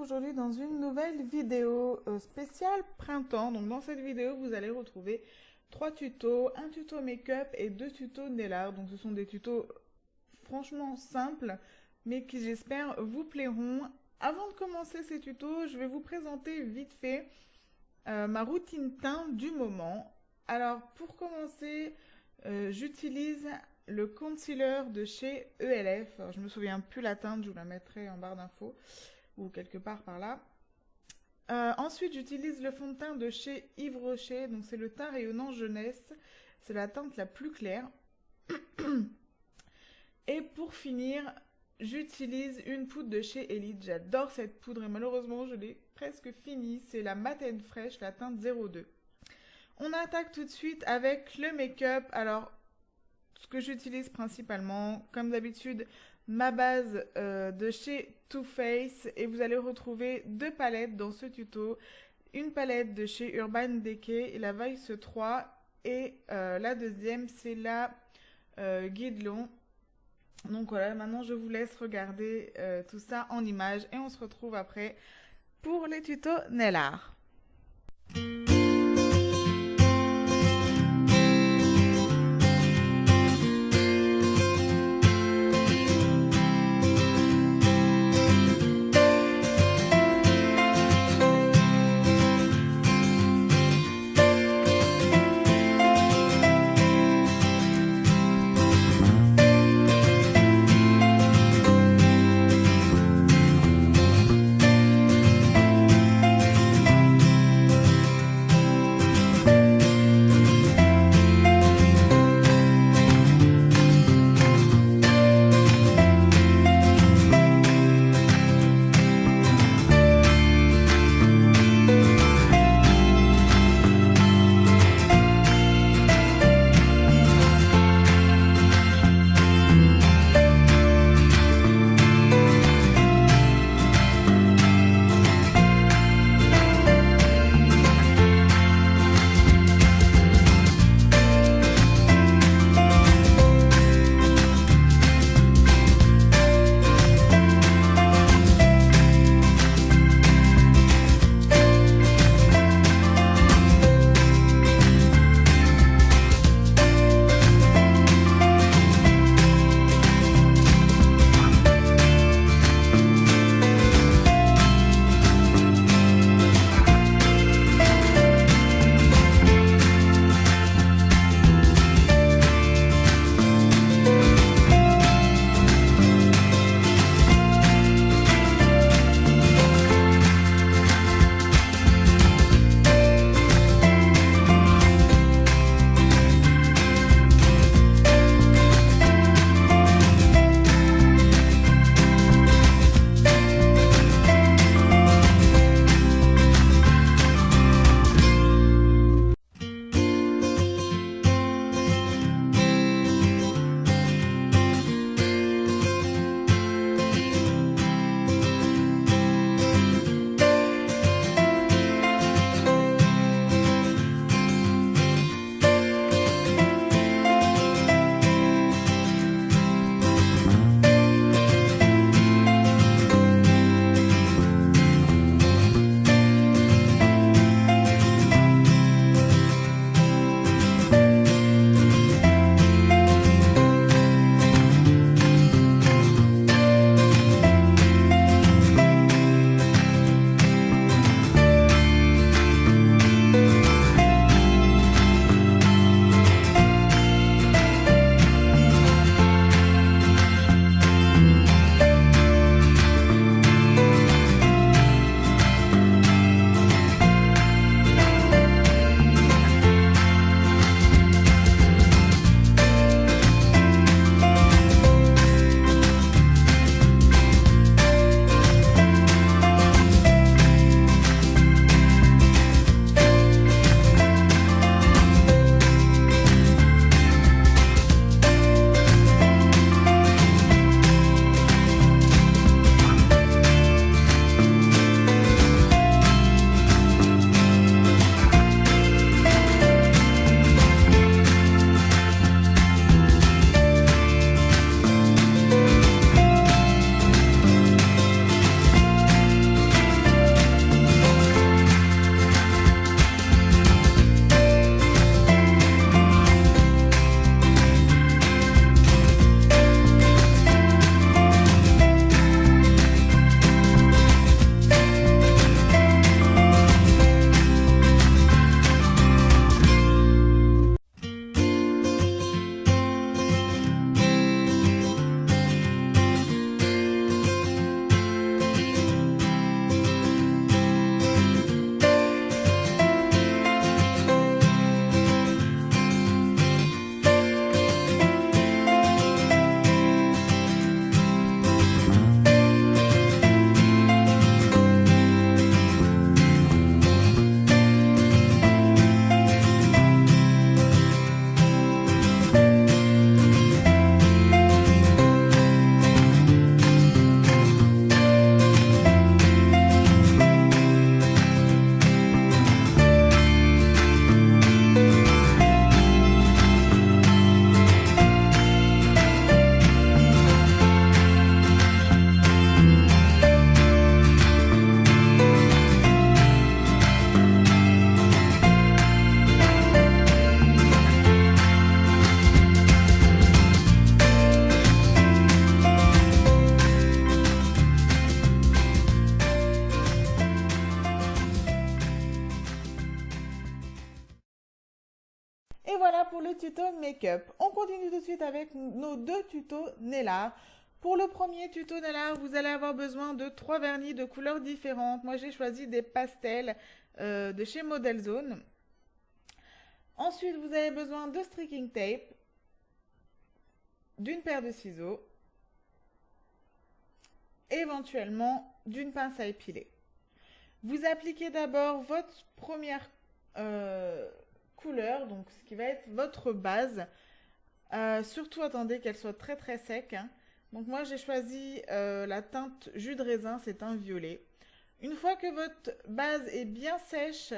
aujourd'hui dans une nouvelle vidéo spéciale printemps. Donc dans cette vidéo, vous allez retrouver 3 tutos, un tuto make-up et 2 tutos nail art. Donc ce sont des tutos franchement simples, mais qui j'espère vous plairont. Avant de commencer ces tutos, je vais vous présenter vite fait ma routine teint du moment. Alors pour commencer, j'utilise le concealer de chez ELF. Alors, je me souviens plus la teinte, je vous la mettrai en barre d'infos ou quelque part par là. Ensuite, j'utilise le fond de teint de chez Yves Rocher. Donc c'est le teint rayonnant jeunesse. C'est la teinte la plus claire. Et pour finir, j'utilise une poudre de chez Elite. J'adore cette poudre et malheureusement, je l'ai presque finie. C'est la Matte & Fresh, la teinte 02. On attaque tout de suite avec le make-up. Alors, ce que j'utilise principalement, comme d'habitude, ma base de chez Too Faced. Et vous allez retrouver 2 palettes dans ce tuto. Une palette de chez Urban Decay, la Vice 3. Et la deuxième, c'est la Guidelon. Donc voilà, maintenant je vous laisse regarder tout ça en images. Et on se retrouve après pour les tutos nail art. Et voilà pour le tuto make-up. On continue tout de suite avec nos deux tutos nail art. Pour le premier tuto nail art, vous allez avoir besoin de 3 vernis de couleurs différentes. Moi, j'ai choisi des pastels de chez Model Zone. Ensuite, vous avez besoin de streaking tape, d'une paire de ciseaux, éventuellement d'une pince à épiler. Vous appliquez d'abord votre première couleur, donc ce qui va être votre base. Surtout attendez qu'elle soit très très sec, hein. Donc moi j'ai choisi la teinte jus de raisin, c'est un violet. Une fois que votre base est bien sèche,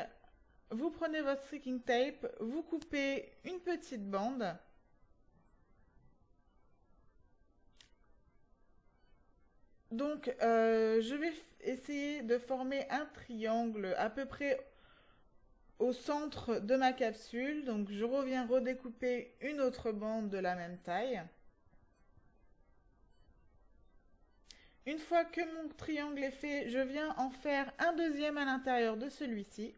vous prenez votre streaking tape, vous coupez une petite bande. Donc je vais essayer de former un triangle à peu près au centre de ma capsule. Donc je reviens redécouper une autre bande de la même taille. Une fois que mon triangle est fait, je viens en faire un deuxième à l'intérieur de celui-ci.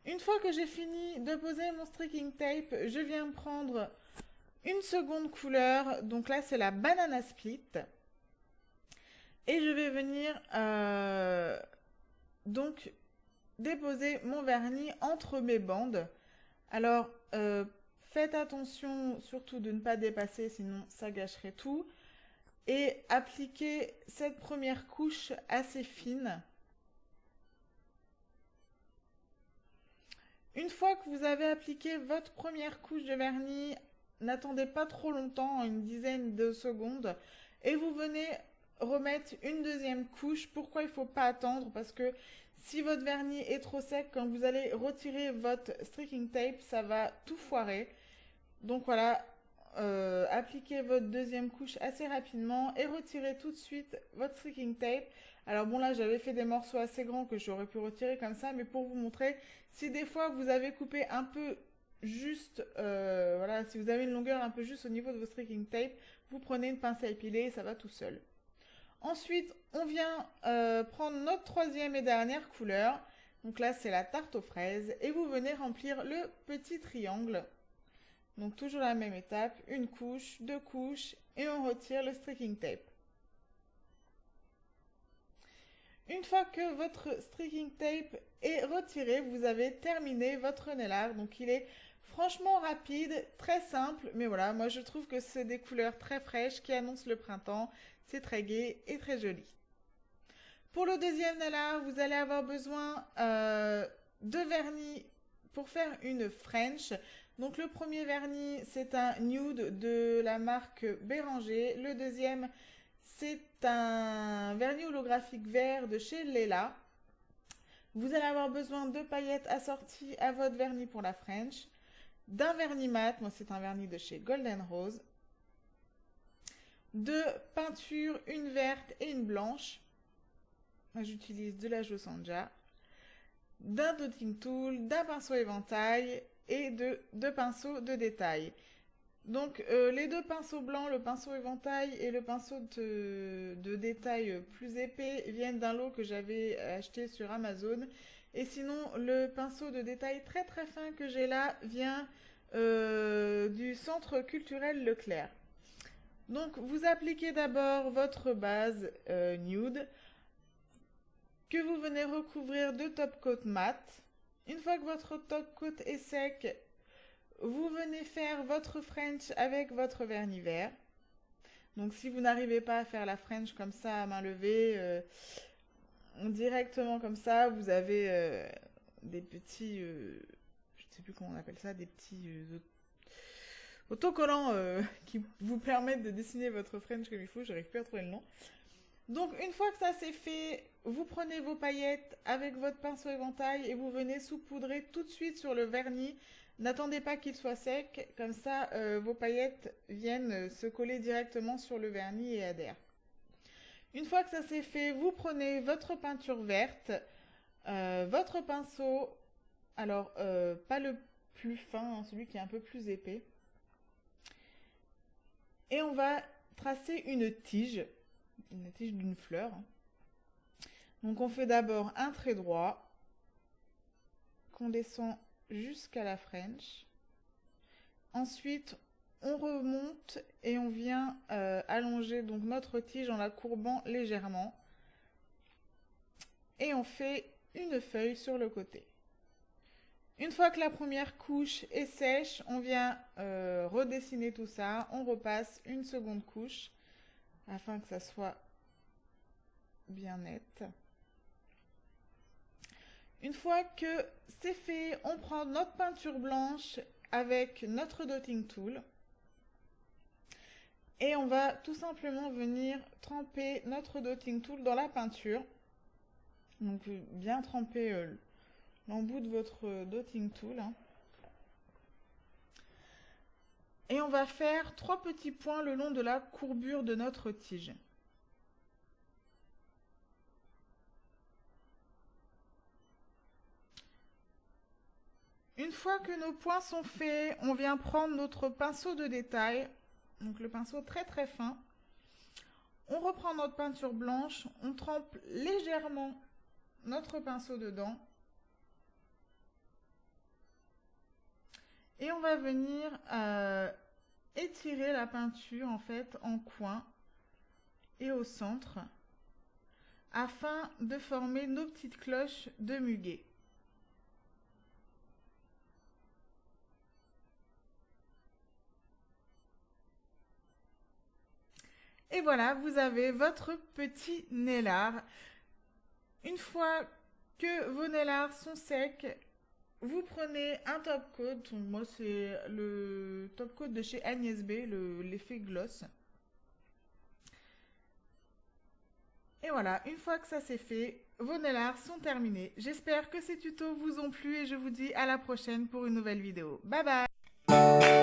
Une fois que j'ai fini de poser mon streaking tape, je viens prendre une seconde couleur. Donc là, c'est la banana split. Et je vais venir donc déposer mon vernis entre mes bandes. Alors, faites attention surtout de ne pas dépasser, sinon ça gâcherait tout. Et appliquez cette première couche assez fine. Une fois que vous avez appliqué votre première couche de vernis, n'attendez pas trop longtemps, une dizaine de secondes, et vous venez remettre une deuxième couche. Pourquoi il ne faut pas attendre? Parce que si votre vernis est trop sec, quand vous allez retirer votre streaking tape, ça va tout foirer. Donc voilà, appliquez votre deuxième couche assez rapidement et retirez tout de suite votre streaking tape. Alors bon, là j'avais fait des morceaux assez grands que j'aurais pu retirer comme ça, mais pour vous montrer, si des fois vous avez coupé un peu juste, voilà, si vous avez une longueur un peu juste au niveau de votre streaking tape, vous prenez une pince à épiler et ça va tout seul. Ensuite, on vient prendre notre troisième et dernière couleur. Donc là, c'est la tarte aux fraises. Et vous venez remplir le petit triangle. Donc toujours la même étape, une couche, deux couches, et on retire le streaking tape. Une fois que votre streaking tape est retiré, vous avez terminé votre nail art. Donc il est franchement rapide, très simple, mais voilà, moi je trouve que c'est des couleurs très fraîches qui annoncent le printemps. C'est très gai et très joli. Pour le deuxième nail art, vous allez avoir besoin de vernis pour faire une French. Donc le premier vernis, c'est un nude de la marque Béranger. Le deuxième, c'est un vernis holographique vert de chez Leila. Vous allez avoir besoin de paillettes assorties à votre vernis pour la French, d'un vernis mat, moi c'est un vernis de chez Golden Rose, de peinture, une verte et une blanche. Moi j'utilise de la Josanja, d'un dotting tool, d'un pinceau éventail et de deux pinceaux de détail. Donc les deux pinceaux blancs, le pinceau éventail et le pinceau de détail plus épais viennent d'un lot que j'avais acheté sur Amazon. Et sinon le pinceau de détail très très fin que j'ai là vient du centre culturel Leclerc. Donc vous appliquez d'abord votre base nude que vous venez recouvrir de top coat mat. Une fois que votre top coat est sec, vous venez faire votre French avec votre vernis vert. Donc si vous n'arrivez pas à faire la French comme ça à main levée, directement comme ça, vous avez des petits, je ne sais plus comment on appelle ça, des petits autocollants qui vous permettent de dessiner votre French comme il faut. J'arrive plus à trouver le nom. Donc une fois que ça c'est fait, vous prenez vos paillettes avec votre pinceau éventail et vous venez saupoudrer tout de suite sur le vernis. N'attendez pas qu'il soit sec, comme ça vos paillettes viennent se coller directement sur le vernis et adhèrent. Une fois que ça c'est fait, vous prenez votre peinture verte, votre pinceau, alors pas le plus fin, hein, celui qui est un peu plus épais, et on va tracer une tige d'une fleur. Donc on fait d'abord un trait droit qu'on descend jusqu'à la French. Ensuite, on remonte et on vient allonger donc notre tige en la courbant légèrement. Et on fait une feuille sur le côté. Une fois que la première couche est sèche, on vient redessiner tout ça. On repasse une seconde couche afin que ça soit bien net. Une fois que c'est fait, on prend notre peinture blanche avec notre dotting tool et on va tout simplement venir tremper notre dotting tool dans la peinture. Donc bien tremper l'embout de votre dotting tool. Et on va faire 3 petits points le long de la courbure de notre tige. Une fois que nos points sont faits, on vient prendre notre pinceau de détail, donc le pinceau très très fin. On reprend notre peinture blanche, on trempe légèrement notre pinceau dedans. Et on va venir étirer la peinture en fait en coin et au centre afin de former nos petites cloches de muguet. Et voilà, vous avez votre petit nail art. Une fois que vos nail art sont secs, vous prenez un top coat. Moi, c'est le top coat de chez Agnès B, l'effet gloss. Et voilà, une fois que ça c'est fait, vos nail art sont terminés. J'espère que ces tutos vous ont plu et je vous dis à la prochaine pour une nouvelle vidéo. Bye bye!